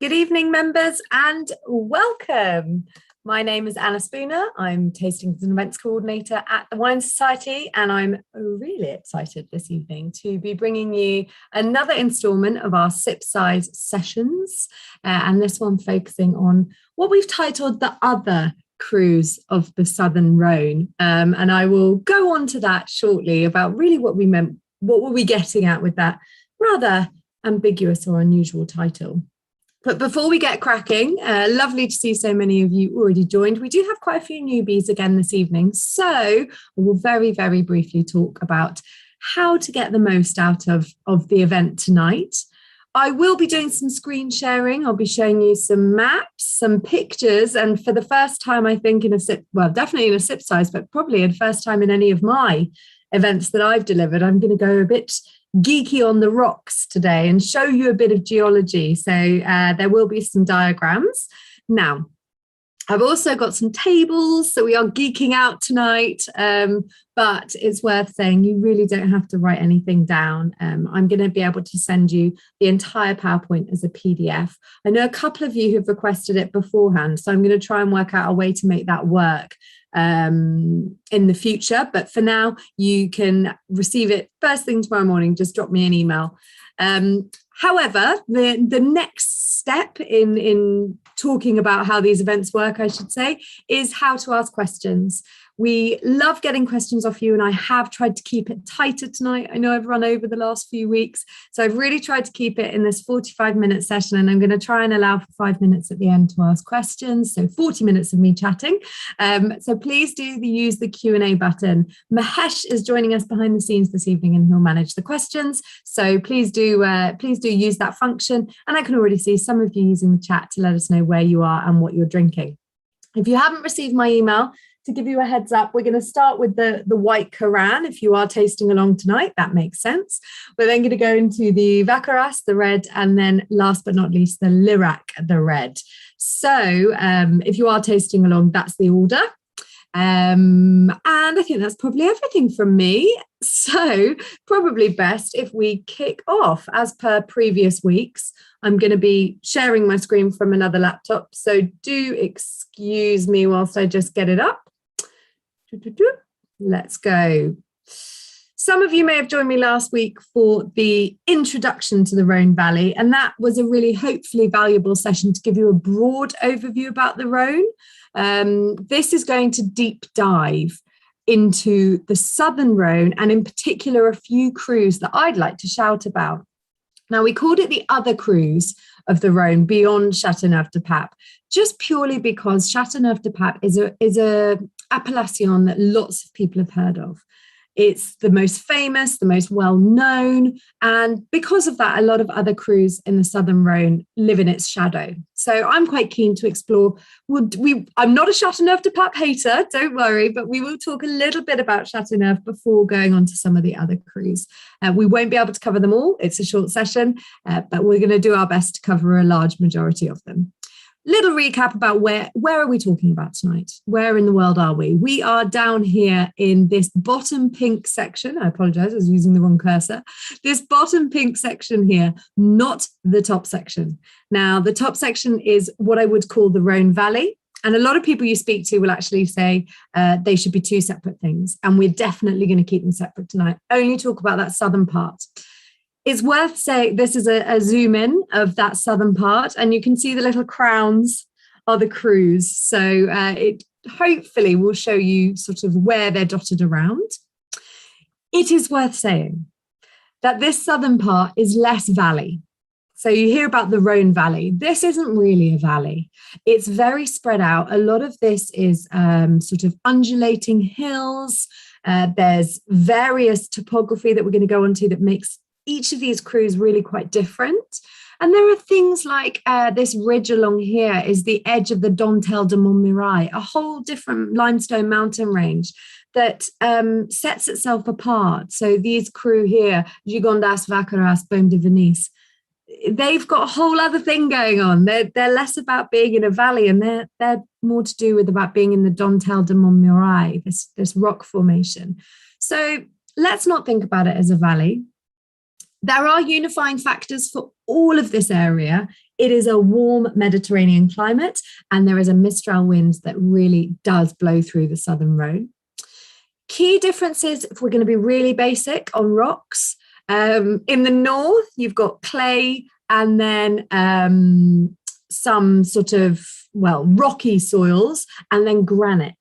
Good evening, members, and welcome. My name is Anna Spooner. I'm Tastings and Events Coordinator at the Wine Society, and I'm really excited this evening to be bringing you another instalment of our sip size sessions, and this one focusing on what we've titled the other cruise of the Southern Rhône. And I will go on to that shortly about really what we meant, what were we getting at with that rather ambiguous or unusual title. But before we get cracking, lovely to see so many of you already joined. We do have quite a few newbies again this evening. So we'll very, very briefly talk about how to get the most out of the event tonight. I will be doing some screen sharing. I'll be showing you some maps, some pictures. And for the first time, I think in a sip, well, definitely in a sip size, but probably the first time in any of my events that I've delivered, I'm going to go a bit geeky on the rocks today and show you a bit of geology. So there will be some diagrams. Now, I've also got some tables, so we are geeking out tonight, but it's worth saying you really don't have to write anything down. I'm going to be able to send you the entire PowerPoint as a PDF. I know a couple of you have requested it beforehand, so I'm going to try and work out a way to make that work in the future, but for now you can receive it first thing tomorrow morning. Just drop me an email. However, the next step in talking about how these events work, I should say, is how to ask questions. We love getting questions off you, and I have tried to keep it tighter tonight. I know I've run over the last few weeks, so I've really tried to keep it in this 45-minute session, and I'm going to try and allow for 5 minutes at the end to ask questions, so 40 minutes of me chatting. So please do use the Q&A button. Mahesh is joining us behind the scenes this evening, and he'll manage the questions, so please do use that function, and I can already see some of you using the chat to let us know where you are and what you're drinking. If you haven't received my email, to give you a heads up, we're going to start with the white Koran. If you are tasting along tonight, that makes sense. We're then going to go into the Vacqueyras, the red, and then last but not least, the Lerac, the red. So if you are tasting along, that's the order. And I think that's probably everything from me. So probably best if we kick off. As per previous weeks, I'm going to be sharing my screen from another laptop. So do excuse me whilst I just get it up. Let's go. Some of you may have joined me last week for the introduction to the Rhône Valley, and that was a really hopefully valuable session to give you a broad overview about the Rhône. This is going to deep dive into the Southern Rhône, and in particular a few cruise that I'd like to shout about. Now, we called it the other cruise of the Rhône beyond Châteauneuf-du-Pape, just purely because Châteauneuf-du-Pape is a appellation that lots of people have heard of. It's the most famous, the most well-known, and because of that, a lot of other cruise in the Southern Rhône live in its shadow. So I'm quite keen to explore. I'm not a Châteauneuf-du-Pape hater, don't worry, but we will talk a little bit about Châteauneuf before going on to some of the other cruise. We won't be able to cover them all. It's a short session, but we're going to do our best to cover a large majority of them. Little recap about where are we talking about tonight? Where in the world are we? We are down here in this bottom pink section. I apologize, I was using the wrong cursor. This bottom pink section here, not the top section. Now, the top section is what I would call the Rhône Valley. And a lot of people you speak to will actually say they should be two separate things. And we're definitely going to keep them separate tonight. Only talk about that southern part. It's worth saying this is a zoom in of that southern part, and you can see the little crowns are the cruise. So it hopefully will show you sort of where they're dotted around. It is worth saying that this southern part is less valley. So you hear about the Rhône Valley. This isn't really a valley. It's very spread out. A lot of this is sort of undulating hills. There's various topography that we're going to go into that makes each of these cruise really quite different. And there are things like this ridge along here is the edge of the Dentelle de Montmirail, a whole different limestone mountain range that sets itself apart. So these crew here, Gigondas, Vacqueyras, Baume de Venise, they've got a whole other thing going on. They're less about being in a valley, and they're more to do with about being in the Dentelle de Montmirail, this rock formation. So let's not think about it as a valley. There are unifying factors for all of this area. It is a warm Mediterranean climate, and there is a Mistral wind that really does blow through the southern Rhône. Key differences, if we're going to be really basic on rocks, in the north, you've got clay and then some sort of, well, rocky soils and then granite.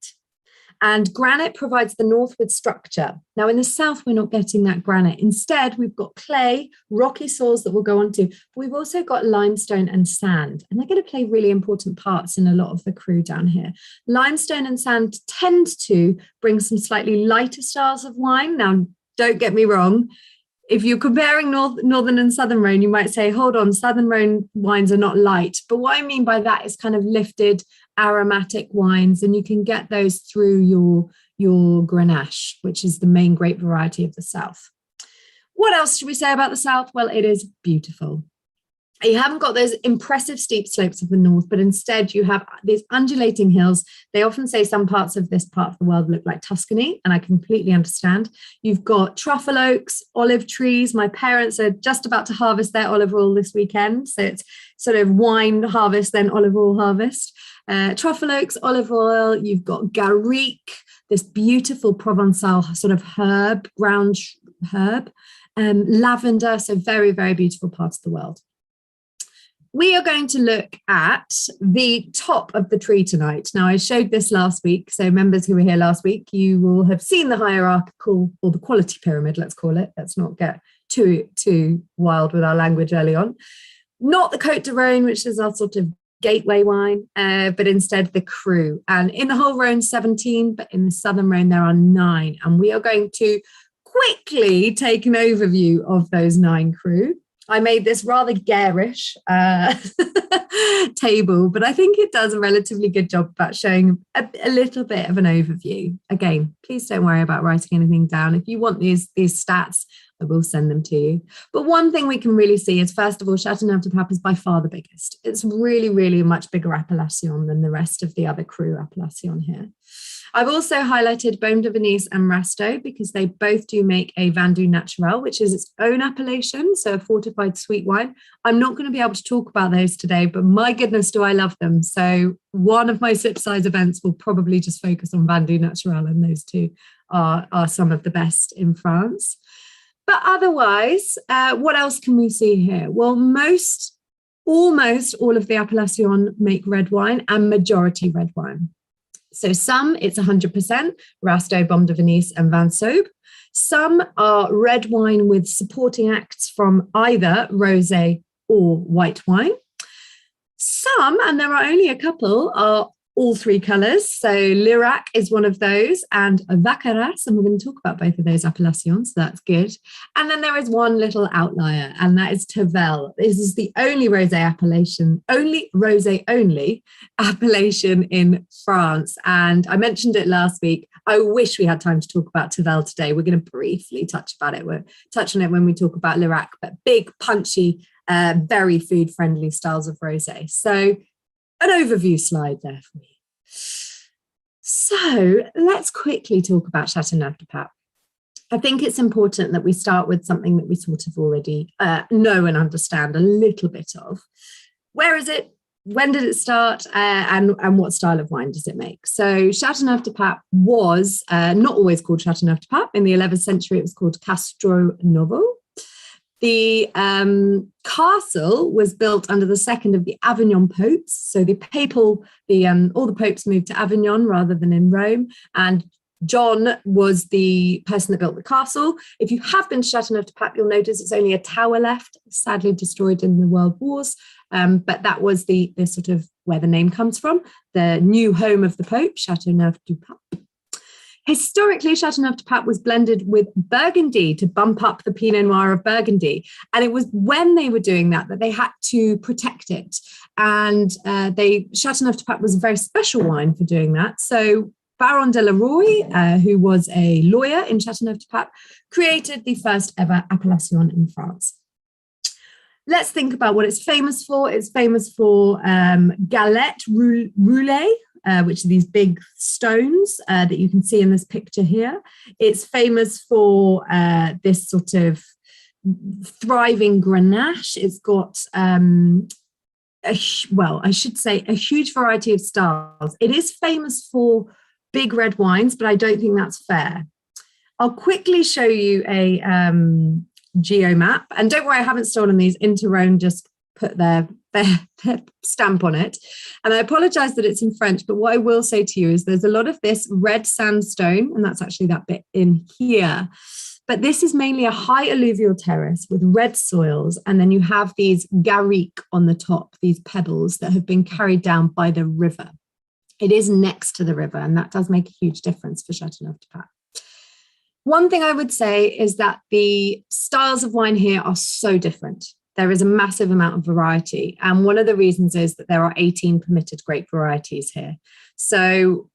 And granite provides the north with structure. Now, in the south, we're not getting that granite. Instead, we've got clay, rocky soils that we'll go on to. But we've also got limestone and sand, and they're going to play really important parts in a lot of the crew down here. Limestone and sand tend to bring some slightly lighter styles of wine. Now, don't get me wrong. If you're comparing Northern and Southern Rhône, you might say, hold on, Southern Rhône wines are not light. But what I mean by that is kind of lifted aromatic wines, and you can get those through your Grenache, which is the main grape variety of the South. What else should we say about the South? Well, it is beautiful. You haven't got those impressive steep slopes of the north, but instead you have these undulating hills. They often say some parts of this part of the world look like Tuscany, and I completely understand. You've got truffle oaks, olive trees. My parents are just about to harvest their olive oil this weekend. So it's sort of wine harvest, then olive oil harvest. Truffle oaks, olive oil. You've got garrique, this beautiful Provençal sort of herb, ground herb, lavender. So very, very beautiful part of the world. We are going to look at the top of the tree tonight. Now, I showed this last week, so members who were here last week, you will have seen the hierarchical, or the quality pyramid, let's call it. Let's not get too wild with our language early on. Not the Côte de Rhône, which is our sort of gateway wine, but instead the Cru. And in the whole Rhône, 17, but in the Southern Rhône, there are 9. And we are going to quickly take an overview of those 9 Cru. I made this rather garish table, but I think it does a relatively good job about showing a little bit of an overview. Again, please don't worry about writing anything down. If you want these stats, I will send them to you. But one thing we can really see is, first of all, Châteauneuf-du-Pape is by far the biggest. It's really, really a much bigger appellation than the rest of the other Cru appellation here. I've also highlighted Baume de Venise and Rasteau because they both do make a Vin doux naturel, which is its own appellation, so a fortified sweet wine. I'm not going to be able to talk about those today, but my goodness, do I love them. So one of my sip size events will probably just focus on Vin doux naturel, and those two are some of the best in France. But otherwise, what else can we see here? Well, almost all of the appellations make red wine, and majority red wine. So some, it's 100%, Rasteau, Baume de Venise and Vansobe. Some are red wine with supporting acts from either rosé or white wine. Some, and there are only a couple, are all 3 colours. So Lerac is one of those, and Vacqueyras, and we're going to talk about both of those appellations, so that's good. And then there is one little outlier, and that is Tavel. This is the only rosé appellation, only appellation in France. And I mentioned it last week. I wish we had time to talk about Tavel today. We're going to briefly touch on it when we talk about Lerac, but big, punchy, very food-friendly styles of rosé. So an overview slide there for you. So let's quickly talk about Châteauneuf-du-Pape. I think it's important that we start with something that we sort of already know and understand a little bit of. Where is it? When did it start? And what style of wine does it make? So Châteauneuf-du-Pape was not always called Châteauneuf-du-Pape. In the 11th century, it was called Castro Novo. The castle was built under the second of the Avignon popes. So all the popes moved to Avignon rather than in Rome. And John was the person that built the castle. If you have been to Châteauneuf-du-Pape, you'll notice it's only a tower left, sadly destroyed in the World Wars. But that was the sort of where the name comes from, the new home of the Pope, Châteauneuf-du-Pape. Historically, Châteauneuf-du-Pape was blended with Burgundy to bump up the Pinot Noir of Burgundy. And it was when they were doing that they had to protect it. And Châteauneuf-du-Pape was a very special wine for doing that. So Baron de la Roy, who was a lawyer in Châteauneuf-du-Pape, created the first ever appellation in France. Let's think about what it's famous for. It's famous for galette roulée, which are these big stones that you can see in this picture here. It's famous for this sort of thriving Grenache. It's got, I should say, a huge variety of styles. It is famous for big red wines, but I don't think that's fair. I'll quickly show you a geo map. And don't worry, I haven't stolen these. Rhône just put their stamp on it. And I apologize that it's in French, but what I will say to you is there's a lot of this red sandstone, and that's actually that bit in here. But this is mainly a high alluvial terrace with red soils. And then you have these garriques on the top, these pebbles that have been carried down by the river. It is next to the river, and that does make a huge difference for Châteauneuf-du-Pape. One thing I would say is that the styles of wine here are so different. There is a massive amount of variety. And one of the reasons is that there are 18 permitted grape varieties here. So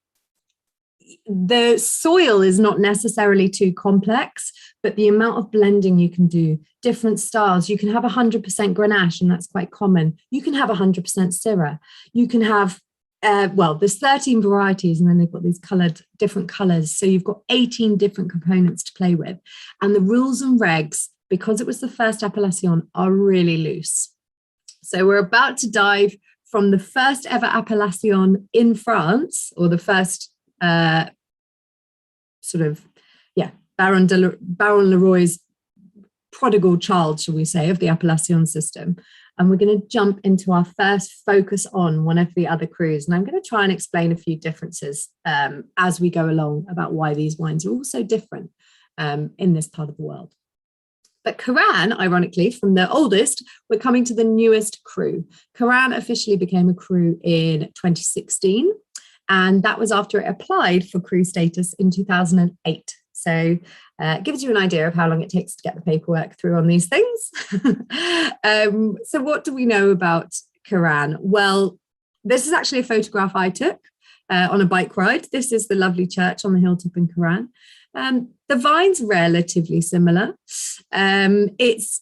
the soil is not necessarily too complex, but the amount of blending you can do, different styles. You can have 100% Grenache, and that's quite common. You can have 100% Syrah. You can have, there's 13 varieties, and then they've got these different colors. So you've got 18 different components to play with. And the rules and regs, because it was the first appellation, are really loose. So we're about to dive from the first ever appellation in France, or the first Baron Leroy's prodigal child, shall we say, of the appellation system. And we're going to jump into our first focus on one of the other crus. And I'm going to try and explain a few differences as we go along about why these wines are all so different in this part of the world. But Cairanne, ironically, from the oldest, we're coming to the newest cru. Cairanne officially became a cru in 2016. And that was after it applied for cru status in 2008. So it gives you an idea of how long it takes to get the paperwork through on these things. So what do we know about Cairanne? Well, this is actually a photograph I took on a bike ride. This is the lovely church on the hilltop in Cairanne. The vine's relatively similar. It's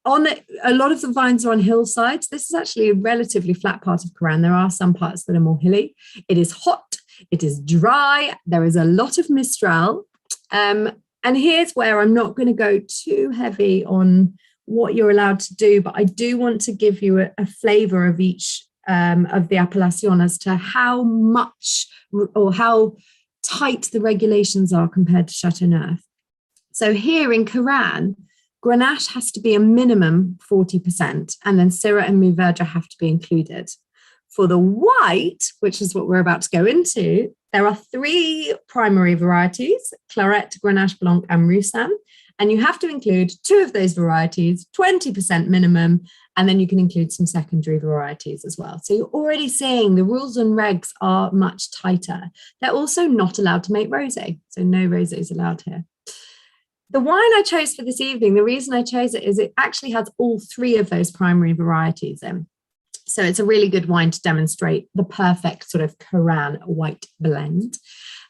on a lot of the vines are on hillsides. This is actually a relatively flat part of Cairanne. There are some parts that are more hilly. It is hot. It is dry. There is a lot of mistral. And here's where I'm not going to go too heavy on what you're allowed to do, but I do want to give you a flavour of each of the appellation as to how much or how tight the regulations are compared to Châteauneuf. So here in Cairanne, Grenache has to be a minimum 40%, and then Syrah and Mourvèdre have to be included. For the white, which is what we're about to go into, there are 3 primary varieties, Claret, Grenache Blanc, and Roussanne, and you have to include 2 of those varieties, 20% minimum, and then you can include some secondary varieties as well. So you're already seeing the rules and regs are much tighter. They're also not allowed to make rosé, so no rosé is allowed here. The wine I chose for this evening, the reason I chose it is it actually has all 3 of those primary varieties in. So it's a really good wine to demonstrate the perfect sort of Cairanne white blend.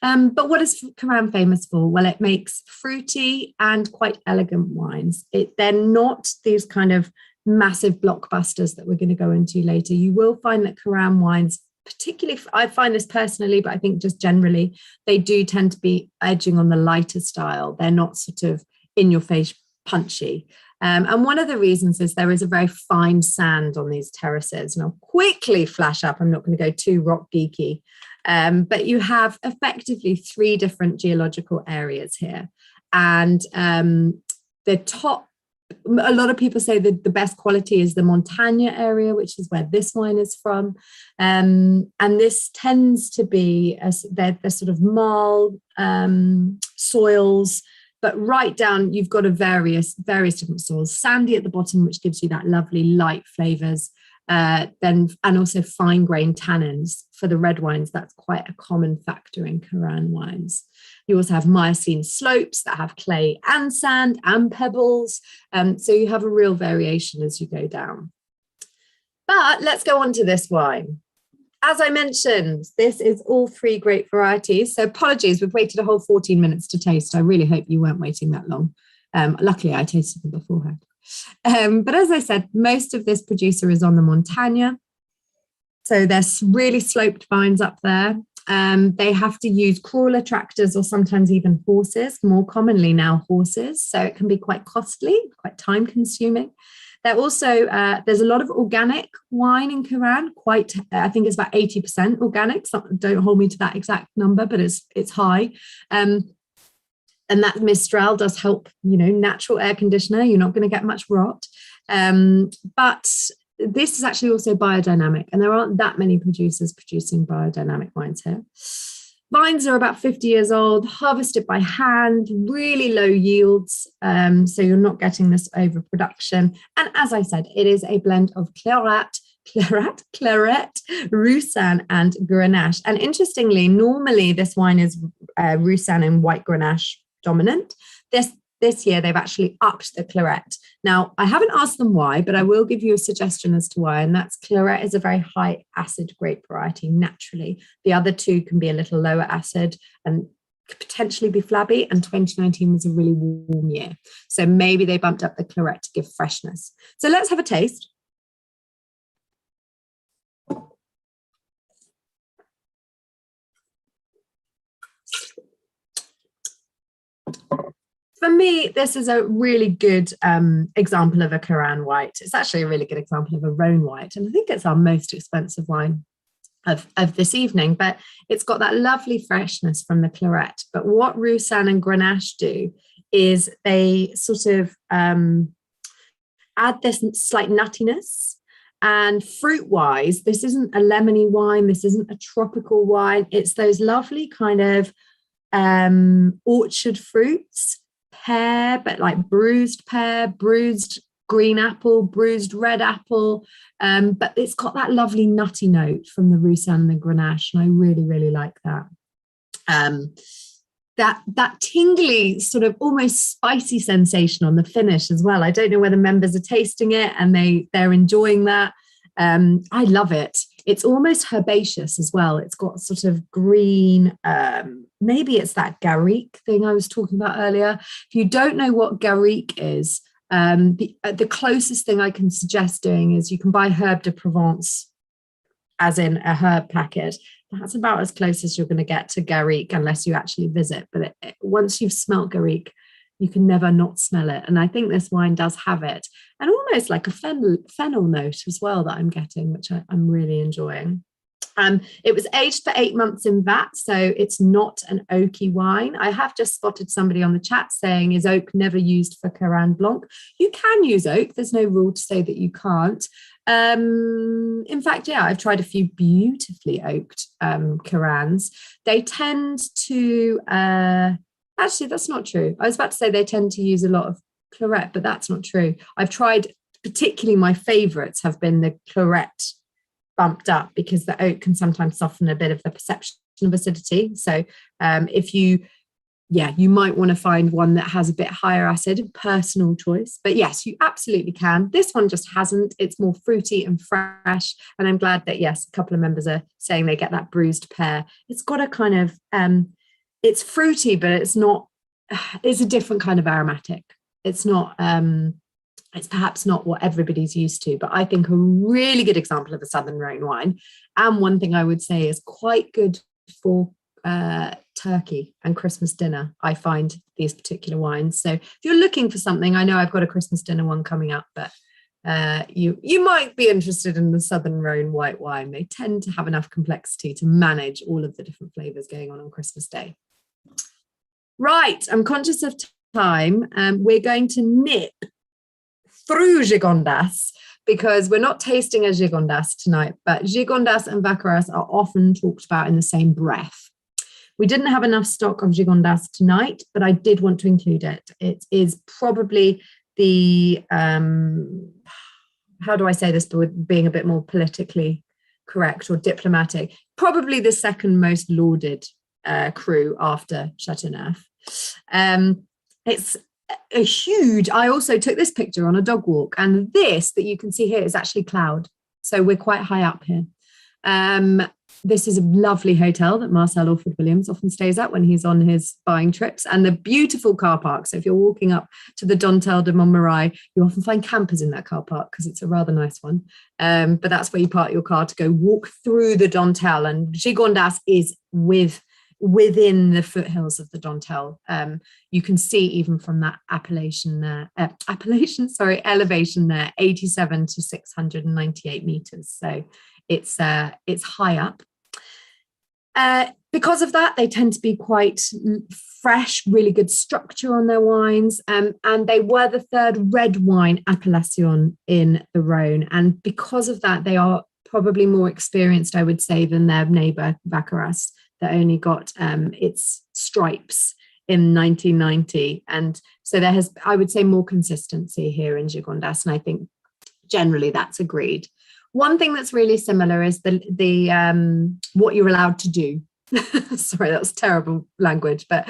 But what is Cairanne famous for? Well, it makes fruity and quite elegant wines. They're not these kind of massive blockbusters that we're going to go into later. You will find that Cairanne wines, particularly, I find this personally, but I think just generally, they do tend to be edging on the lighter style. They're not sort of in your face punchy. And one of the reasons is there is a very fine sand on these terraces. And I'll quickly flash up. I'm not going to go too rock geeky. But you have effectively 3 different geological areas here. And the top, a lot of people say that the best quality is the Montagne area, which is where this wine is from. And this tends to be, they're sort of marl soils, but right down, you've got various different soils. Sandy at the bottom, which gives you that lovely light flavours, and also fine-grained tannins. For the red wines, that's quite a common factor in Cairanne wines. You also have Miocene slopes that have clay and sand and pebbles. So you have a real variation as you go down. But let's go on to this wine. As I mentioned, this is all 3 grape varieties. So apologies, we've waited a whole 14 minutes to taste. I really hope you weren't waiting that long. Luckily, I tasted them beforehand. But as I said, most of this producer is on the Montagne. So there's really sloped vines up there. They have to use crawler tractors or sometimes even horses, more commonly now horses. So it can be quite costly, quite time consuming. They're also, there's a lot of organic wine in Cairanne, I think it's about 80% organic. So don't hold me to that exact number, but it's high. And that Mistral does help, natural air conditioner. You're not going to get much rot. But this is actually also biodynamic, and there aren't that many producers producing biodynamic wines here. Vines are about 50 years old, harvested by hand, really low yields, so you're not getting this overproduction. And as I said, it is a blend of Claret, Roussanne, and Grenache. And interestingly, normally this wine is Roussanne and white Grenache dominant. This year, they've actually upped the Claret. Now, I haven't asked them why, but I will give you a suggestion as to why, and that's Claret is a very high acid grape variety naturally. The other two can be a little lower acid and could potentially be flabby, and 2019 was a really warm year. So maybe they bumped up the Claret to give freshness. So let's have a taste. For me, this is a really good example of a Cairanne white. It's actually a really good example of a Rhône white. And I think it's our most expensive wine of this evening. But it's got that lovely freshness from the Claret. But what Roussanne and Grenache do is they sort of add this slight nuttiness. And fruit-wise, this isn't a lemony wine. This isn't a tropical wine. It's those lovely kind of orchard fruits. Pear, but like bruised pear, bruised green apple, bruised red apple, but it's got that lovely nutty note from the Roussanne and the Grenache, and I really, really like that. That tingly, sort of almost spicy sensation on the finish as well. I don't know whether members are tasting it and they're enjoying that. I love it. It's almost herbaceous as well. It's got sort of green, maybe it's that Garrigue thing I was talking about earlier. If you don't know what Garrigue is, the closest thing I can suggest doing is you can buy Herbe de Provence, as in a herb packet. That's about as close as you're going to get to Garrigue unless you actually visit. But once you've smelt Garrigue, you can never not smell it. And I think this wine does have it. And almost like a fennel note as well that I'm getting, which I'm really enjoying. It was aged for 8 months in vat, so it's not an oaky wine. I have just spotted somebody on the chat saying, is oak never used for Cairanne Blanc? You can use oak. There's no rule to say that you can't. In fact, yeah, I've tried a few beautifully oaked Cairannes. They tend to... Actually, that's not true. I was about to say they tend to use a lot of Claret, but that's not true. I've tried, particularly my favourites have been the Claret bumped up, because the oak can sometimes soften a bit of the perception of acidity. So you might want to find one that has a bit higher acid, personal choice. But yes, you absolutely can. This one just hasn't. It's more fruity and fresh. And I'm glad that, yes, a couple of members are saying they get that bruised pear. It's got a kind of... it's fruity, but it's a different kind of aromatic. It's not, it's perhaps not what everybody's used to, but I think a really good example of a Southern Rhône wine. And one thing I would say is quite good for turkey and Christmas dinner. I find these particular wines. So if you're looking for something, I know I've got a Christmas dinner one coming up, but you might be interested in the Southern Rhône white wine. They tend to have enough complexity to manage all of the different flavours going on Christmas Day. Right, I'm conscious of time. We're going to nip through Gigondas, because we're not tasting a Gigondas tonight, but Gigondas and Vacqueyras are often talked about in the same breath. We didn't have enough stock of Gigondas tonight, but I did want to include it. It is probably the, how do I say this, but with being a bit more politically correct or diplomatic, probably the second most lauded cru after Châteauneuf. It's a huge... I also took this picture on a dog walk, and this that you can see here is actually cloud. So we're quite high up here. This is a lovely hotel that Marcel Alford Williams often stays at when he's on his buying trips, and the beautiful car park. So if you're walking up to the Dontel de Montmirail, you often find campers in that car park because it's a rather nice one. But that's where you park your car to go walk through the Dontel, and Gigondas is within the foothills of the Dontel. You can see even from that elevation there, 87 to 698 meters. So it's high up. Because of that, they tend to be quite fresh, really good structure on their wines. And they were the third red wine appellation in the Rhône. And because of that, they are probably more experienced, I would say, than their neighbour Vacqueyras, that only got its stripes in 1990. And so there has, I would say, more consistency here in Gigondas. And I think generally that's agreed. One thing that's really similar is the what you're allowed to do. Sorry, that was terrible language. But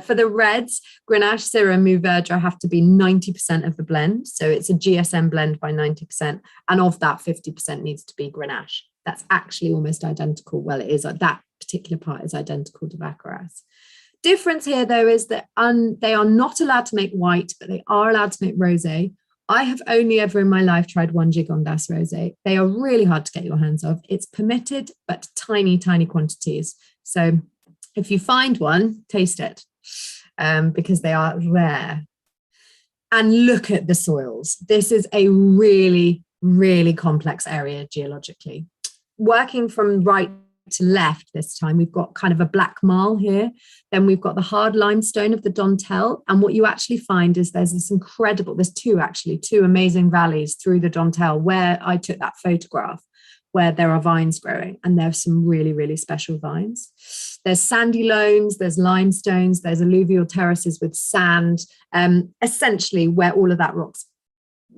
for the reds, Grenache, Syrah, and Mourvèdre have to be 90% of the blend. So it's a GSM blend by 90%. And of that, 50% needs to be Grenache. That's actually almost identical. Well, it is. That particular part is identical to Vacqueyras. Difference here, though, is that they are not allowed to make white, but they are allowed to make rosé. I have only ever in my life tried one Gigondas rosé. They are really hard to get your hands off. It's permitted, but tiny, tiny quantities. So if you find one, taste it, because they are rare. And look at the soils. This is a really, really complex area geologically. Working from right to left this time, we've got kind of a black marl here. Then we've got the hard limestone of the Dontel. And what you actually find is there's two amazing valleys through the Dontel where I took that photograph, where there are vines growing, and there's some really, really special vines. There's sandy loams, there's limestones, there's alluvial terraces with sand. Essentially, where all of that rock's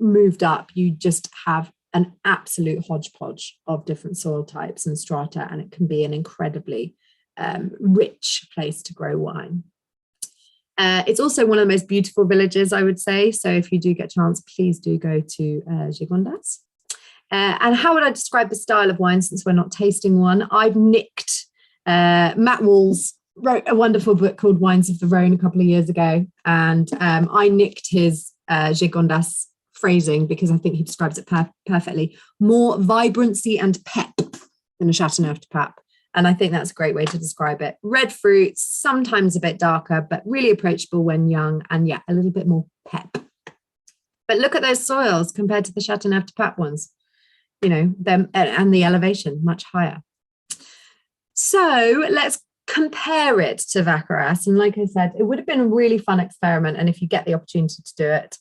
moved up, you just have an absolute hodgepodge of different soil types and strata, and it can be an incredibly rich place to grow wine. It's also one of the most beautiful villages, I would say. So if you do get a chance, please do go to Gigondas. And how would I describe the style of wine, since we're not tasting one? I've nicked, Matt Walls wrote a wonderful book called Wines of the Rhône a couple of years ago, and I nicked his Gigondas phrasing because I think he describes it perfectly. More vibrancy and pep than a Châteauneuf-du-Pape. And I think that's a great way to describe it. Red fruits, sometimes a bit darker, but really approachable when young, and yeah, a little bit more pep. But look at those soils compared to the Châteauneuf-du-Pape ones, you know, them and the elevation much higher. So let's compare it to Vacqueyras. And like I said, it would have been a really fun experiment. And if you get the opportunity to do it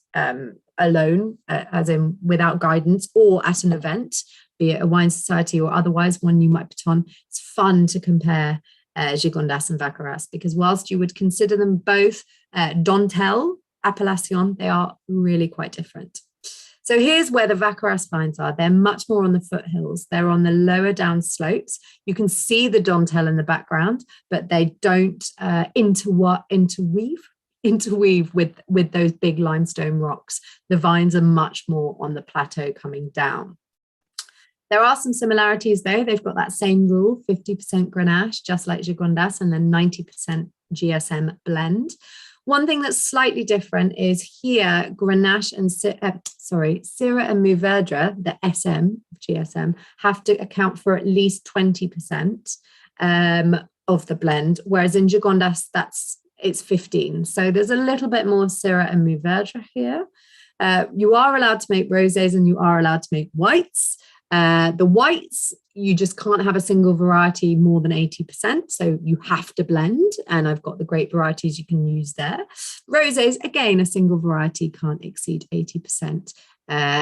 alone, as in without guidance, or at an event, be it a wine society or otherwise, one you might put on, it's fun to compare Gigondas and Vacqueyras, because whilst you would consider them both Dontel appellation, they are really quite different. So here's where the Vacqueyras vines are. They're much more on the foothills. They're on the lower down slopes. You can see the Dontel in the background, but they don't interweave with those big limestone rocks. The vines are much more on the plateau coming down. There are some similarities though. They've got that same rule, 50% Grenache, just like Gigondas, and then 90% GSM blend. One thing that's slightly different is here, Grenache and Syrah and Mourvèdre, the SM, GSM, have to account for at least 20% of the blend, whereas in Gigondas, it's 15. So there's a little bit more Syrah and Mourvèdre here. You are allowed to make rosés and you are allowed to make whites. The whites, you just can't have a single variety more than 80%. So you have to blend. And I've got the great varieties you can use there. Rosés, again, a single variety can't exceed 80%.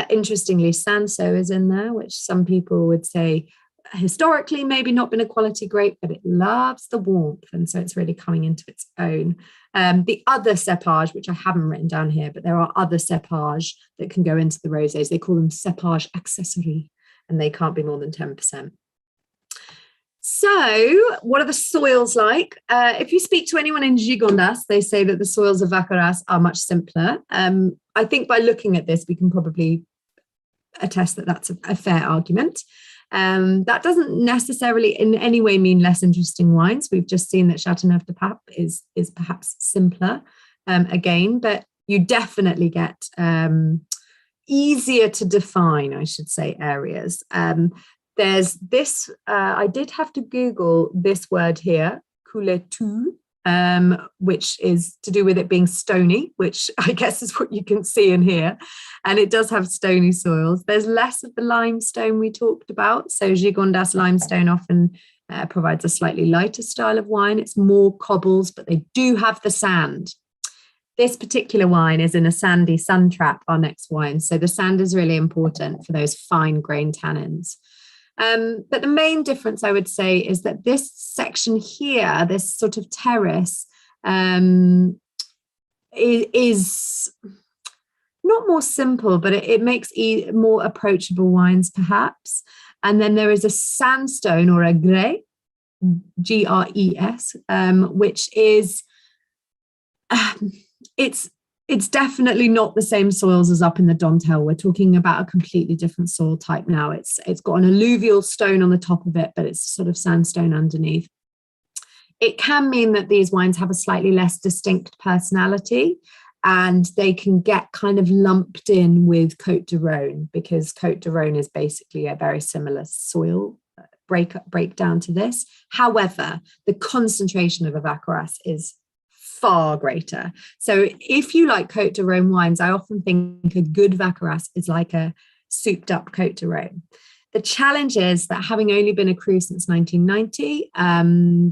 Interestingly, Sanso is in there, which some people would say historically maybe not been a quality grape, but it loves the warmth. And so it's really coming into its own. The other cepage, which I haven't written down here, but there are other cepage that can go into the rosés. They call them cepage accessory, and they can't be more than 10%. So what are the soils like? If you speak to anyone in Gigondas, they say that the soils of Vacqueyras are much simpler. I think by looking at this, we can probably attest that that's a fair argument. That doesn't necessarily in any way mean less interesting wines. We've just seen that Châteauneuf-du-Pape is perhaps simpler again, but you definitely get easier to define, I should say, areas. There's this, I did have to Google this word here, couletou, which is to do with it being stony, which I guess is what you can see in here. And it does have stony soils. There's less of the limestone we talked about. So Gigondas limestone often provides a slightly lighter style of wine. It's more cobbles, but they do have the sand. This particular wine is in a sandy sun trap, our next wine. So the sand is really important for those fine grain tannins. But the main difference, I would say, is that this section here, this sort of terrace, is not more simple, but it makes more approachable wines, perhaps. And then there is a sandstone or a grès, Gres, which is, it's definitely not the same soils as up in the Dentelle. We're talking about a completely different soil type now. It's got an alluvial stone on the top of it, but it's sort of sandstone underneath. It can mean that these wines have a slightly less distinct personality, and they can get kind of lumped in with Côte de Rhône, because Côte de Rhône is basically a very similar soil breakdown to this. However, the concentration of a Vacqueyras is far greater. So if you like Côte de Rhône wines, I often think a good Vacqueyras is like a souped up Côte de Rhône. The challenge is that having only been a Crus since 1990,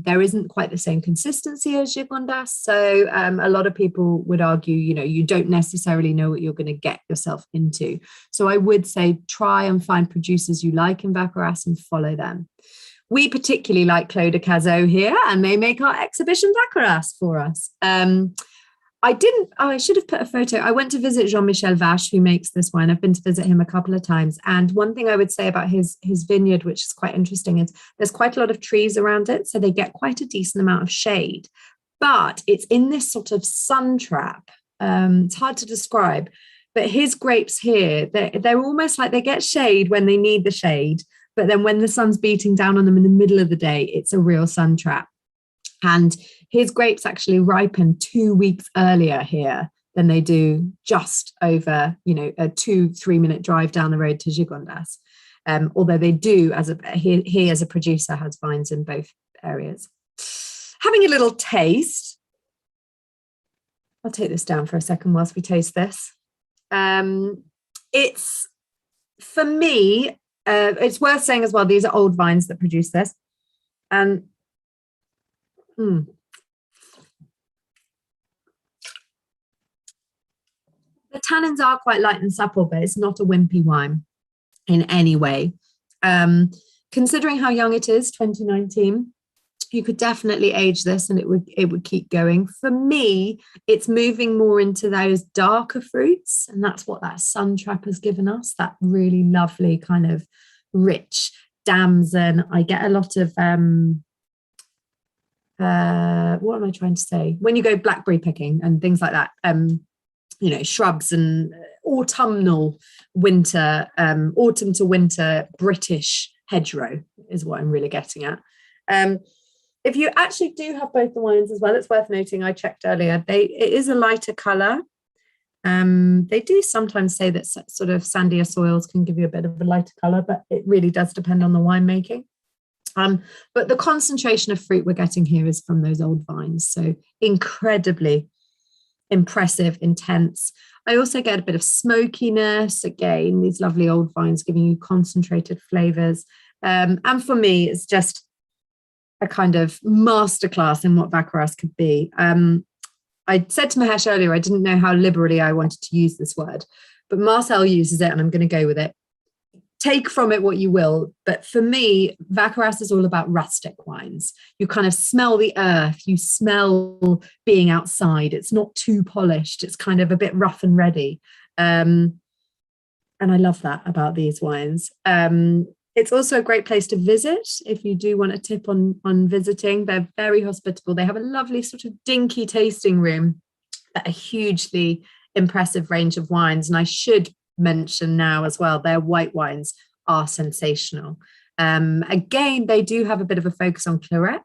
there isn't quite the same consistency as Gigondas. So a lot of people would argue, you don't necessarily know what you're going to get yourself into. So I would say try and find producers you like in Vacqueyras and follow them. We particularly like Clos de Cazaux here, and they make our exhibition Vacqueyras for us. I should have put a photo. I went to visit Jeanmichel Vash, who makes this wine. I've been to visit him a couple of times. And one thing I would say about his vineyard, which is quite interesting, is there's quite a lot of trees around it. So they get quite a decent amount of shade. But it's in this sort of sun trap. It's hard to describe. But his grapes here, they're almost like they get shade when they need the shade. But then when the sun's beating down on them in the middle of the day, it's a real sun trap. And his grapes actually ripen 2 weeks earlier here than they do just over, a 2-3 minute drive down the road to Gigondas. Although they do, he as a producer has vines in both areas. Having a little taste. I'll take this down for a second whilst we taste this. It's, for me, it's worth saying as well, these are old vines that produce this. And the tannins are quite light and supple, but it's not a wimpy wine in any way. Considering how young it is, 2019, you could definitely age this and it would keep going. For me, it's moving more into those darker fruits, and that's what that sun trap has given us, that really lovely kind of rich damson. I get a lot of what am I trying to say? When you go blackberry picking and things like that, shrubs and autumnal winter, autumn to winter British hedgerow is what I'm really getting at. If you actually do have both the wines as well, it's worth noting, I checked earlier, it is a lighter colour. They do sometimes say that sort of sandier soils can give you a bit of a lighter colour, but it really does depend on the winemaking. But the concentration of fruit we're getting here is from those old vines. So incredibly impressive, intense. I also get a bit of smokiness. Again, these lovely old vines giving you concentrated flavours. And for me, it's just a kind of masterclass in what Vacqueyras could be. I said to Mahesh earlier, I didn't know how liberally I wanted to use this word, but Marcel uses it and I'm going to go with it. Take from it what you will. But for me, Vacqueyras is all about rustic wines. You kind of smell the earth. You smell being outside. It's not too polished. It's kind of a bit rough and ready. And I love that about these wines. It's also a great place to visit if you do want a tip on visiting. They're very hospitable. They have a lovely sort of dinky tasting room, a hugely impressive range of wines. And I should mention now as well, their white wines are sensational. Again, they do have a bit of a focus on claret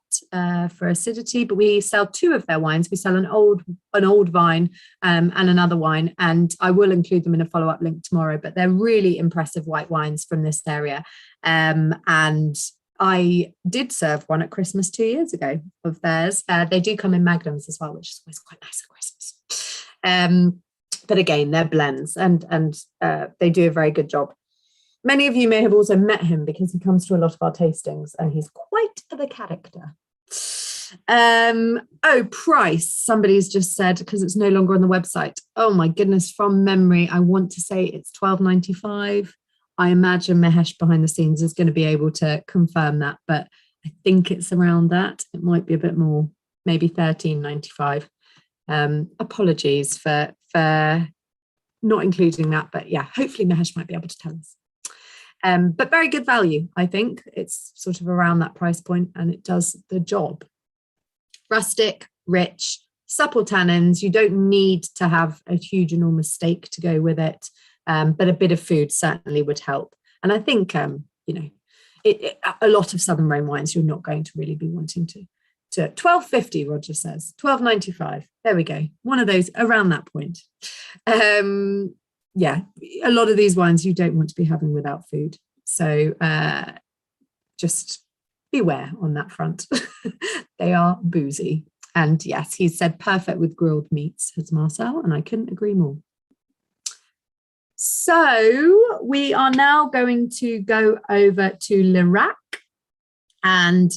for acidity, but we sell two of their wines. We sell an old vine and another wine, and I will include them in a follow-up link tomorrow, but they're really impressive white wines from this area. And I did serve one at Christmas 2 years ago of theirs. They do come in magnums as well, which is always quite nice at Christmas. But again, they're blends, and they do a very good job. Many of you may have also met him because he comes to a lot of our tastings and he's quite the character. Price. Somebody's just said, because it's no longer on the website. Oh my goodness, from memory, I want to say it's $12.95. I imagine Mahesh behind the scenes is going to be able to confirm that, but I think it's around that. It might be a bit more, maybe $13.95. Apologies for not including that, but yeah, hopefully Mahesh might be able to tell us. But very good value, I think. It's sort of around that price point and it does the job. Rustic, rich, supple tannins. You don't need to have a huge, enormous steak to go with it, but a bit of food certainly would help. And I think, a lot of Southern Rhone wines, you're not going to really be wanting to $12.50, Roger says, $12.95. There we go. One of those around that point. Yeah, a lot of these wines you don't want to be having without food. So just beware on that front. They are boozy. And yes, he said perfect with grilled meats, says Marcel, and I couldn't agree more. So we are now going to go over to Lerac. And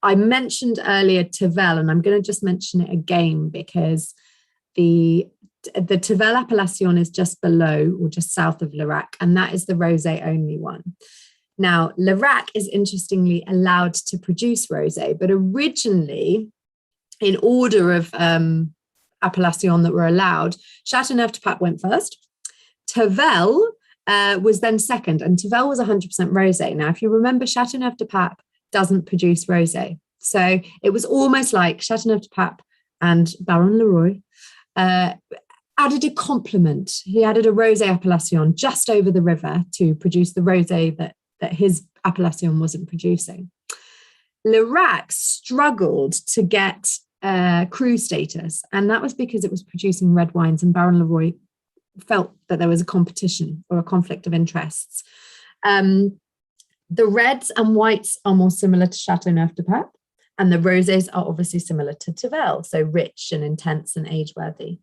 I mentioned earlier Tavel, and I'm going to just mention it again because the Tavel appellation is just below or just south of Lerac, and that is the rosé only one. Now, Lerac is interestingly allowed to produce rosé, but originally, in order of appellation that were allowed, Châteauneuf-du-Pape went first. Tavel was then second, and Tavel was 100% rosé. Now, if you remember, Châteauneuf-du-Pape doesn't produce rosé. So it was almost like Châteauneuf-du-Pape and Baron Leroy added a complement. He added a rosé appellation just over the river to produce the rosé that his appellation wasn't producing. Lerac struggled to get Crus status, and that was because it was producing red wines, and Baron Leroy felt that there was a competition or a conflict of interests. The reds and whites are more similar to Châteauneuf-du-Pape, and the rosés are obviously similar to Tavel, so rich and intense and age-worthy.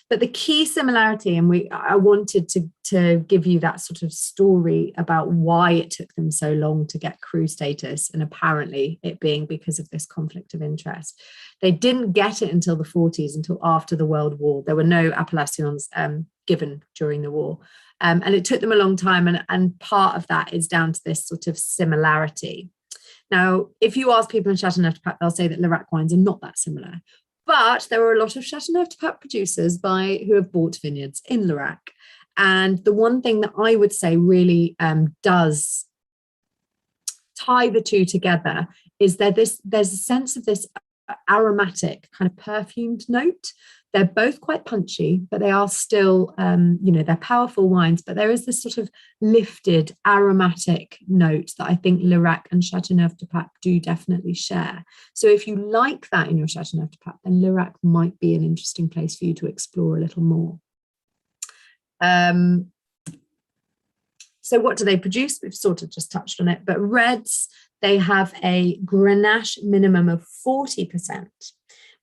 But the key similarity, and I wanted to give you that sort of story about why it took them so long to get Crus status, and apparently it being because of this conflict of interest. They didn't get it until the 40s, until after the World War. There were no appellations given during the war. And it took them a long time, and part of that is down to this sort of similarity. Now, if you ask people in Châteauneuf-du-Pape, they'll say that Lerac wines are not that similar. But there are a lot of Châteauneuf-du-Pape producers who have bought vineyards in Lerac. And the one thing that I would say really does tie the two together is that there's a sense of this aromatic kind of perfumed note. They're both quite punchy, but they are still, they're powerful wines, but there is this sort of lifted aromatic note that I think Lerac and Châteauneuf-du-Pape do definitely share. So if you like that in your Châteauneuf-du-Pape, then Lerac might be an interesting place for you to explore a little more. So what do they produce? We've sort of just touched on it, but reds, they have a Grenache minimum of 40%.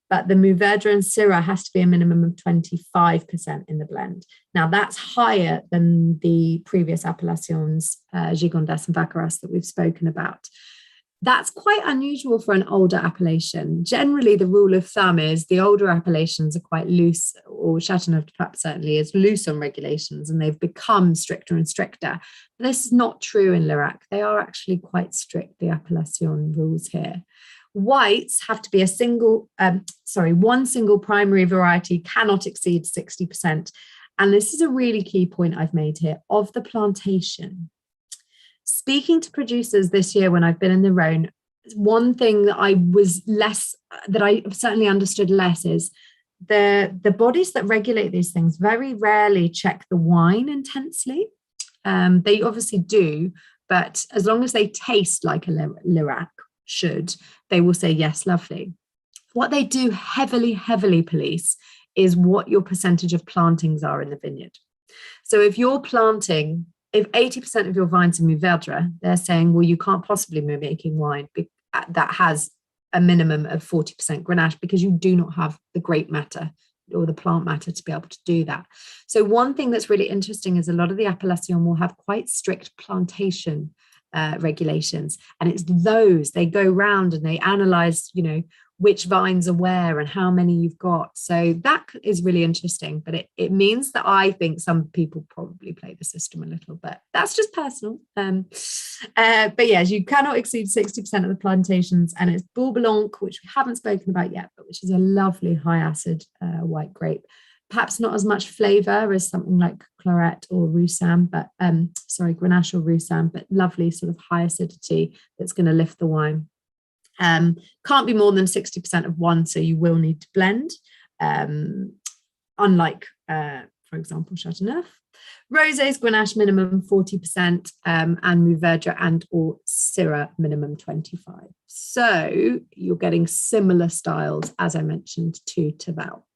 But the Mourvèdre and Syrah has to be a minimum of 25% in the blend. Now, that's higher than the previous appellations, Gigondas and Vacqueyras, that we've spoken about. That's quite unusual for an older appellation. Generally, the rule of thumb is the older appellations are quite loose, or Châteauneuf-du-Pape certainly is loose on regulations, and they've become stricter and stricter. But this is not true in Lerac. They are actually quite strict, the appellation rules here. Whites have to be one single primary variety cannot exceed 60%. And this is a really key point I've made here of the plantation. Speaking to producers this year when I've been in the Rhône, one thing that I certainly understood less is the bodies that regulate these things very rarely check the wine intensely. They obviously do, but as long as they taste like a Lerac should, they will say, yes, lovely. What they do heavily, heavily police is what your percentage of plantings are in the vineyard. So if you're planting, if 80% of your vines are Mourvèdre, they're saying, well, you can't possibly be making wine that has a minimum of 40% Grenache because you do not have the grape matter or the plant matter to be able to do that. So one thing that's really interesting is a lot of the appellations will have quite strict plantation regulations, and it's those they go round and they analyze, you know, which vines are where and how many you've got. So that is really interesting, but it means that I think some people probably play the system a little, but that's just personal. But yes, you cannot exceed 60% of the plantations, and it's Bourboulon, which we haven't spoken about yet, but which is a lovely high acid white grape. Perhaps not as much flavour as something like Claret or Roussanne, but Grenache or Roussanne, but lovely sort of high acidity that's going to lift the wine. Can't be more than 60% of one, so you will need to blend, unlike, for example, Châteauneuf. Rosés, Grenache minimum 40%, and Mourvèdre and or Syrah minimum 25%. So you're getting similar styles, as I mentioned, to Tavel.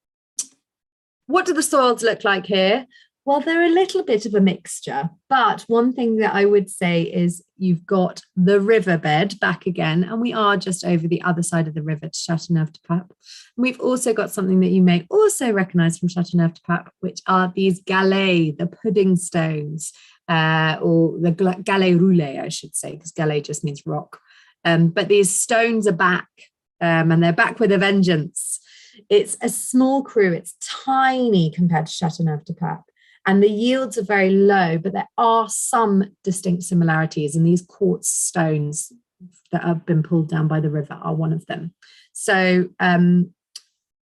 What do the soils look like here? Well, they're a little bit of a mixture, but one thing that I would say is you've got the riverbed back again, and we are just over the other side of the river to Châteauneuf-du-Pape. We've also got something that you may also recognise from Châteauneuf-du-Pape, which are these galets, the pudding stones, or the galets roulés, I should say, because galet just means rock. But these stones are back, and they're back with a vengeance. It's a small cru, it's tiny compared to Châteauneuf-du-Pape. And the yields are very low, but there are some distinct similarities, and these quartz stones that have been pulled down by the river are one of them. So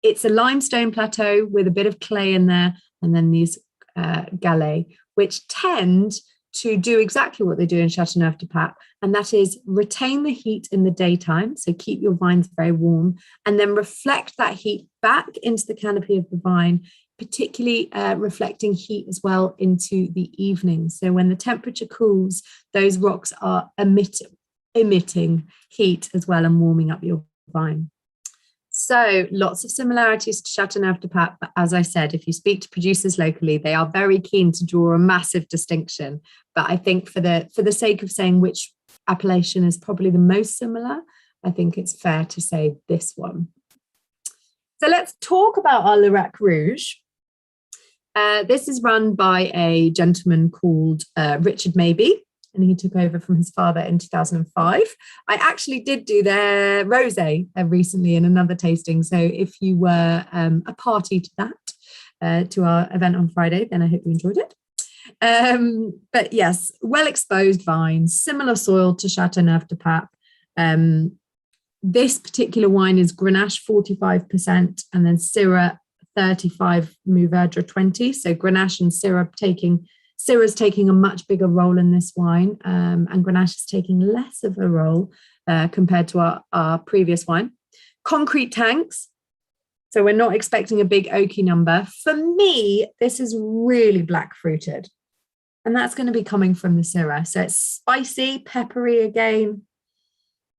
it's a limestone plateau with a bit of clay in there, and then these galets, which tend to do exactly what they do in Châteauneuf-du-Pape, and that is retain the heat in the daytime, so keep your vines very warm, and then reflect that heat back into the canopy of the vine, particularly reflecting heat as well into the evening. So when the temperature cools, those rocks are emitting heat as well and warming up your vine. So lots of similarities to Châteauneuf-du-Pape, but as I said, if you speak to producers locally, they are very keen to draw a massive distinction. But I think for the sake of saying which appellation is probably the most similar, I think it's fair to say this one. So let's talk about our Lerac Rouge. This is run by a gentleman called Richard Maybe, and he took over from his father in 2005. I actually did do their rosé recently in another tasting. So if you were a party to that, to our event on Friday, then I hope you enjoyed it. But yes, well exposed vines, similar soil to Châteauneuf-du-Pape. This particular wine is Grenache 45% and then Syrah 35, Mourvèdre 20. So Grenache and Syrah's taking a much bigger role in this wine, and Grenache is taking less of a role compared to our previous wine. Concrete tanks. So we're not expecting a big oaky number. For me, this is really black fruited, and that's going to be coming from the Syrah. So it's spicy, peppery again.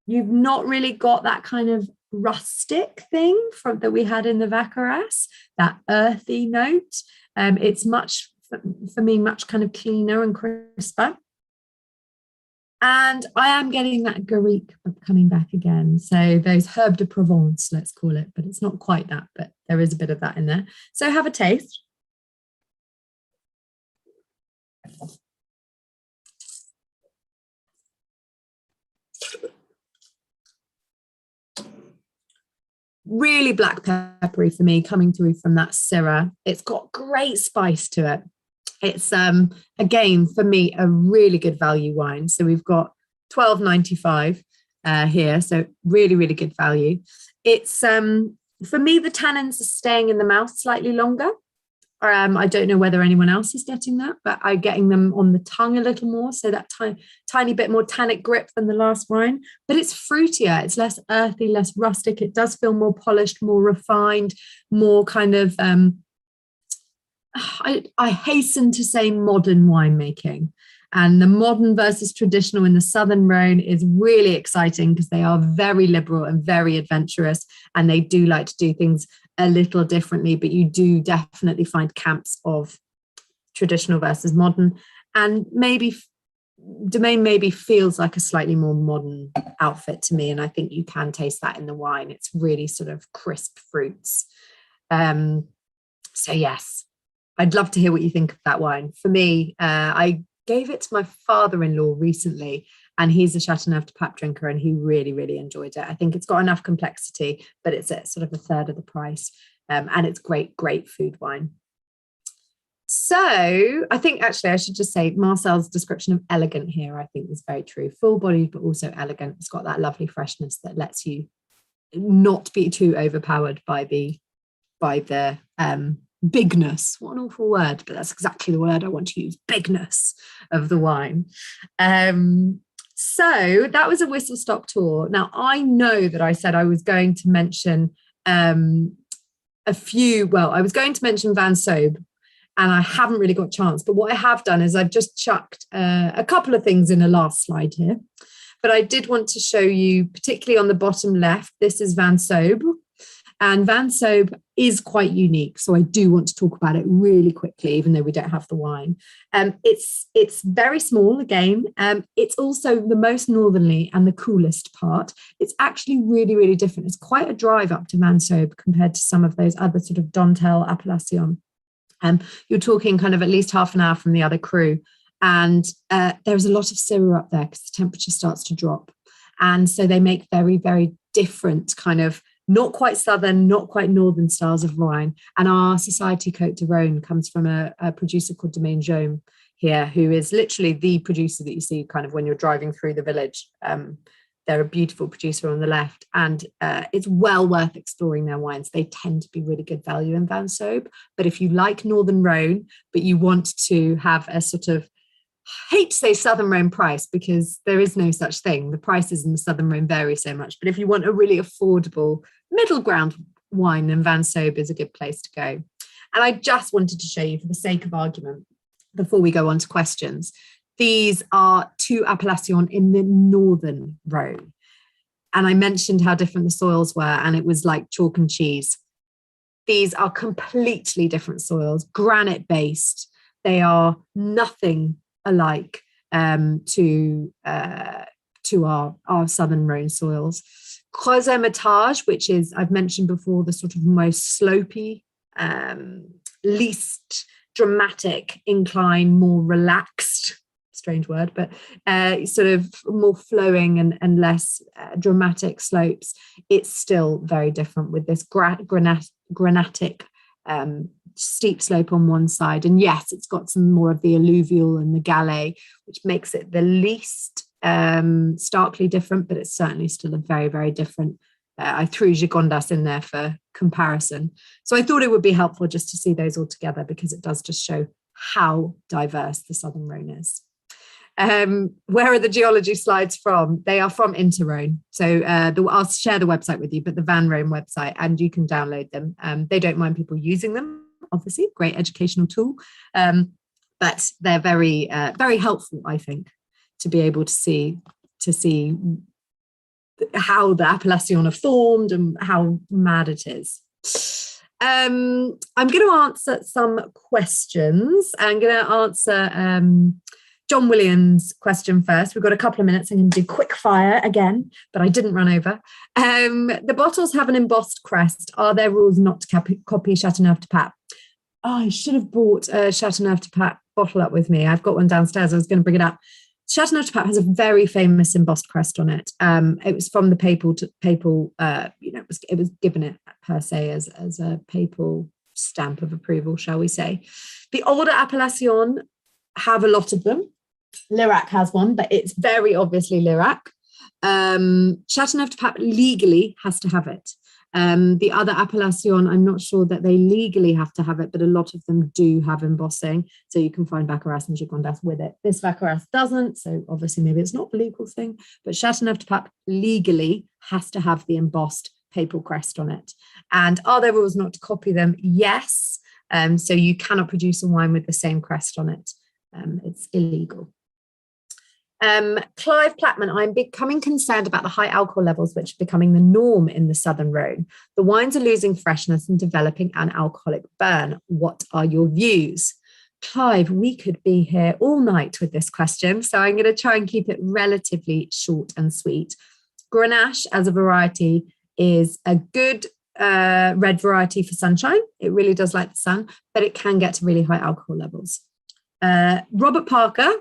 You've not really got that kind of rustic thing that we had in the Vacqueyras, that earthy note. It's much, for me, much kind of cleaner and crisper. And I am getting that Garrigue coming back again. So those herbes de Provence, let's call it, but it's not quite that, but there is a bit of that in there. So have a taste. Really black peppery for me, coming through from that Syrah. It's got great spice to it. It's again for me a really good value wine. So we've got $12.95 here, so really good value. It's for me the tannins are staying in the mouth slightly longer. I don't know whether anyone else is getting that, but I'm getting them on the tongue a little more, so that tiny bit more tannic grip than the last wine. But it's fruitier, it's less earthy, less rustic. It does feel more polished, more refined, more kind of I hasten to say modern winemaking. And the modern versus traditional in the Southern Rhône is really exciting because they are very liberal and very adventurous, and they do like to do things a little differently, but you do definitely find camps of traditional versus modern. And maybe Domaine maybe feels like a slightly more modern outfit to me, and I think you can taste that in the wine. It's really sort of crisp fruits. So yes, I'd love to hear what you think of that wine. For me, I gave it to my father-in-law recently, and he's a Châteauneuf-du-Pape drinker, and he really, really enjoyed it. I think it's got enough complexity, but it's at sort of a third of the price, and it's great food wine. So I think actually I should just say Marcel's description of elegant here, I think, is very true. Full-bodied, but also elegant. It's got that lovely freshness that lets you not be too overpowered by the bigness. What an awful word, but that's exactly the word I want to use, bigness of the wine. So that was a whistle-stop tour. Now, I know that I said I was going to mention I was going to mention Vansobe, and I haven't really got a chance. But what I have done is I've just chucked a couple of things in a last slide here. But I did want to show you, particularly on the bottom left, this is Vansobe. And Vansobe is quite unique. So I do want to talk about it really quickly, even though we don't have the wine. It's very small, again. It's also the most northerly and the coolest part. It's actually really, really different. It's quite a drive up to Vansobe compared to some of those other sort of Dentelle appellations. You're talking kind of at least half an hour from the other Crus. And there's a lot of Syrah up there because the temperature starts to drop. And so they make very, very different kind of not quite southern, not quite northern styles of wine. And our Society Côte de Rhône comes from a producer called Domaine Jeanmichel here, who is literally the producer that you see kind of when you're driving through the village. They're a beautiful producer on the left, and it's well worth exploring their wines. They tend to be really good value in Vansobe. But if you like Northern Rhône, but you want to have a sort of, I hate to say Southern Rhône price because there is no such thing. The prices in the Southern Rhône vary so much. But if you want a really affordable middle ground wine, then Vansobe is a good place to go. And I just wanted to show you, for the sake of argument, before we go on to questions, these are two appellations in the Northern Rhône. And I mentioned how different the soils were, and it was like chalk and cheese. These are completely different soils, granite-based. They are nothing alike to our Southern Rhône soils. Crus Hermitage, which is, I've mentioned before, the sort of most slopey, least dramatic incline, more relaxed, strange word, but sort of more flowing and less dramatic slopes. It's still very different with this granitic steep slope on one side. And yes, it's got some more of the alluvial and the gallet, which makes it the least starkly different, but it's certainly still a very, very different. I threw Gigondas in there for comparison. So I thought it would be helpful just to see those all together, because it does just show how diverse the Southern Rhône is. Where are the geology slides from? They are from Interrhône. So I'll share the website with you, but the Van Rhône website, and you can download them. They don't mind people using them, obviously, great educational tool. But they're very, very helpful, I think, to be able to see how the appellations are formed and how mad it is. I'm going to answer some questions. I'm going to answer John Williams' question first. We've got a couple of minutes. I'm going to do quick fire again, but I didn't run over. The bottles have an embossed crest. Are there rules not to copy Châteauneuf-du-Pape? Oh, I should have brought a Châteauneuf-du-Pape bottle up with me. I've got one downstairs. I was going to bring it up. Châteauneuf-du-Pape has a very famous embossed crest on it. It was from the papal, it was given it per se as a papal stamp of approval, shall we say. The older appellations have a lot of them. Lerac has one, but it's very obviously Lerac. Châteauneuf-du-Pape legally has to have it. The other appellations, I'm not sure that they legally have to have it, but a lot of them do have embossing. So you can find Vacqueyras and Gigondas with it. This Vacqueyras doesn't, so obviously maybe it's not a legal thing, but Châteauneuf-du-Pape legally has to have the embossed papal crest on it. And are there rules not to copy them? Yes. So you cannot produce a wine with the same crest on it. It's illegal. Clive Plattman, I'm becoming concerned about the high alcohol levels, which are becoming the norm in the Southern Rhône. The wines are losing freshness and developing an alcoholic burn. What are your views? Clive, we could be here all night with this question, so I'm going to try and keep it relatively short and sweet. Grenache as a variety is a good red variety for sunshine. It really does like the sun, but it can get to really high alcohol levels. Robert Parker,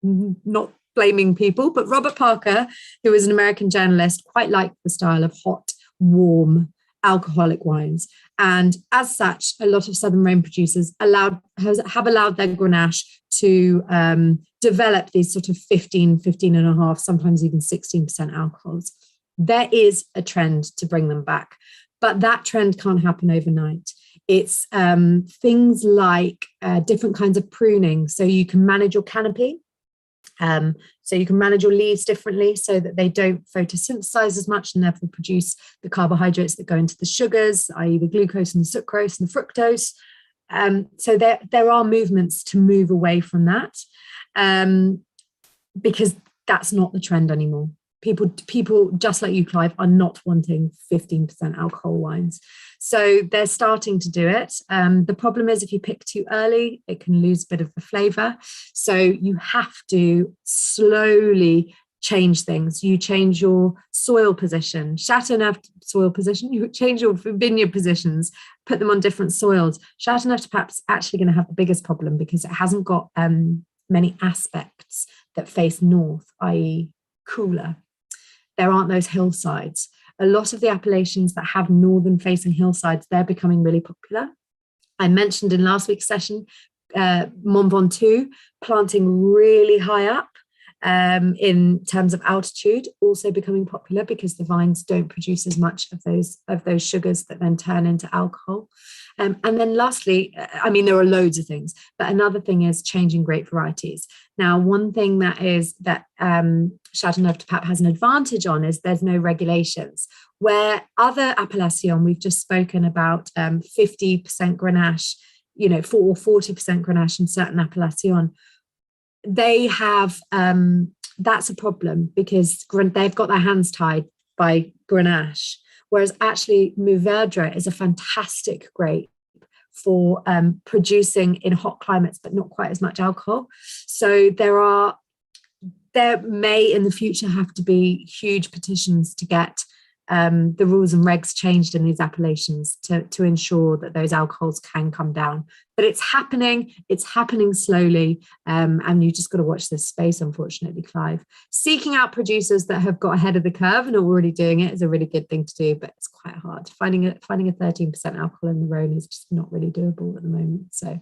not blaming people, but Robert Parker, who is an American journalist, quite liked the style of hot, warm, alcoholic wines. And as such, a lot of Southern Rhône producers have allowed their Grenache to develop these sort of 15 and a half, sometimes even 16% alcohols. There is a trend to bring them back, but that trend can't happen overnight. It's things like different kinds of pruning, so you can manage your canopy. So you can manage your leaves differently so that they don't photosynthesize as much and therefore produce the carbohydrates that go into the sugars, i.e. the glucose and the sucrose and the fructose. So there are movements to move away from that because that's not the trend anymore. People just like you, Clive, are not wanting 15% alcohol wines. So they're starting to do it. The problem is if you pick too early, it can lose a bit of the flavour. So you have to slowly change things. You change your soil position, Châteauneuf soil position, you change your vineyard positions, put them on different soils. Châteauneuf-du-Pape's actually going to have the biggest problem because it hasn't got many aspects that face north, i.e. cooler. There aren't those hillsides. A lot of the appellations that have northern facing hillsides, they're becoming really popular. I mentioned in last week's session, Mont Ventoux planting really high up in terms of altitude, also becoming popular because the vines don't produce as much of those sugars that then turn into alcohol. And then lastly, I mean, there are loads of things, but another thing is changing grape varieties. Now, one thing that Châteauneuf-du-Pape has an advantage on is there's no regulations, where other appellations, we've just spoken about 50% Grenache, 40% Grenache in certain appellations, they have, that's a problem because they've got their hands tied by Grenache. Whereas actually Mourvèdre is a fantastic grape for producing in hot climates, but not quite as much alcohol. So there may in the future have to be huge petitions to get the rules and regs changed in these appellations to ensure that those alcohols can come down. But it's happening slowly, and you just got to watch this space, unfortunately, Clive. Seeking out producers that have got ahead of the curve and are already doing it is a really good thing to do, but it's quite hard. Finding a 13% alcohol in the Rhône is just not really doable at the moment. So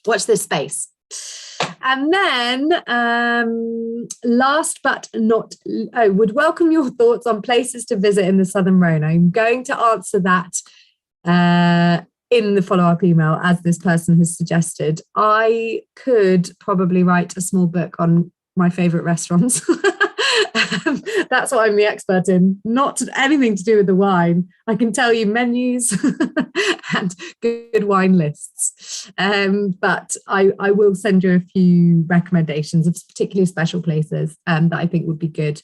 watch this space. And then last but not, would welcome your thoughts on places to visit in the Southern Rhône. I'm going to answer that in the follow-up email, as this person has suggested. I could probably write a small book on my favourite restaurants. That's what I'm the expert in, not anything to do with the wine. I can tell you menus and good wine lists. But I will send you a few recommendations of particularly special places that I think would be good.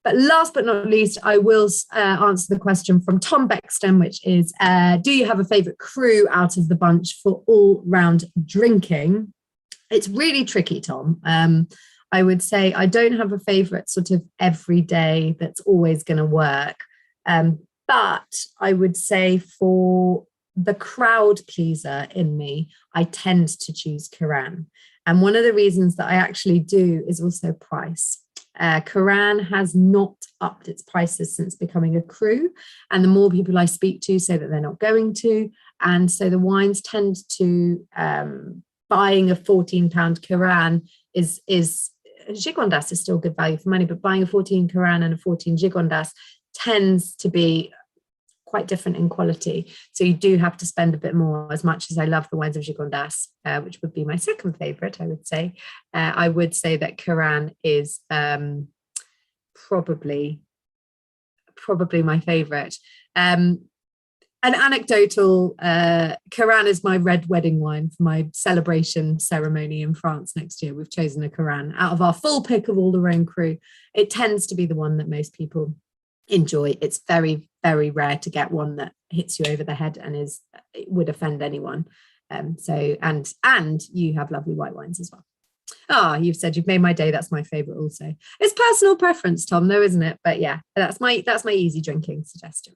But last but not least, I will answer the question from Tom Bexton, which is, do you have a favourite crew out of the bunch for all-round drinking? It's really tricky, Tom. I would say I don't have a favourite sort of every day that's always going to work. But I would say for the crowd pleaser in me, I tend to choose Cairanne. And one of the reasons that I actually do is also price. Cairanne has not upped its prices since becoming a crew. And the more people I speak to say that they're not going to. And so the wines tend to, buying a £14 Cairanne is Gigondas is still good value for money, but buying a 14 Koran and a 14 Gigondas tends to be quite different in quality. So you do have to spend a bit more. As much as I love the wines of Gigondas, which would be my second favourite, I would say. I would say that Cairanne is probably my favourite. An anecdotal, Koran is my red wedding wine for my celebration ceremony in France next year. We've chosen a Koran out of our full pick of all the Rhône cru. It tends to be the one that most people enjoy. It's very, very rare to get one that hits you over the head and it would offend anyone. And you have lovely white wines as well. You've said you've made my day. That's my favorite also. It's personal preference, Tom, though, isn't it? But yeah, that's my easy drinking suggestion.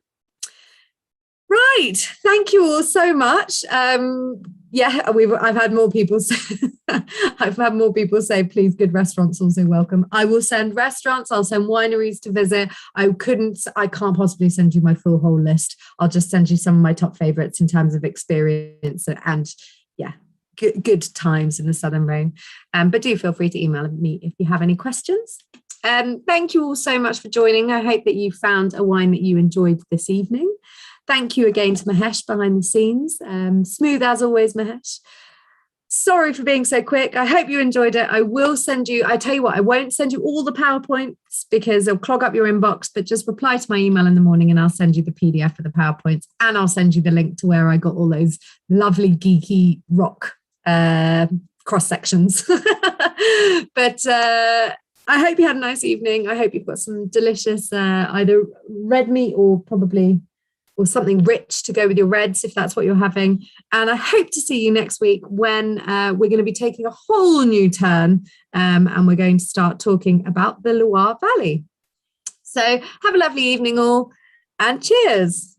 Right, thank you all so much. I've had more people say, please, good restaurants also welcome. I will send restaurants, I'll send wineries to visit. I can't possibly send you my full whole list. I'll just send you some of my top favorites in terms of experience and good times in the Southern Rhône. But do feel free to email me if you have any questions. Thank you all so much for joining. I hope that you found a wine that you enjoyed this evening. Thank you again to Mahesh behind the scenes. Smooth as always, Mahesh. Sorry for being so quick. I hope you enjoyed it. I won't send you all the PowerPoints because it'll clog up your inbox, but just reply to my email in the morning and I'll send you the PDF of the PowerPoints and I'll send you the link to where I got all those lovely geeky rock cross sections. But I hope you had a nice evening. I hope you've got some delicious either red meat or something rich to go with your reds if that's what you're having. And I hope to see you next week when we're going to be taking a whole new turn and we're going to start talking about the Loire Valley. So have a lovely evening all and cheers.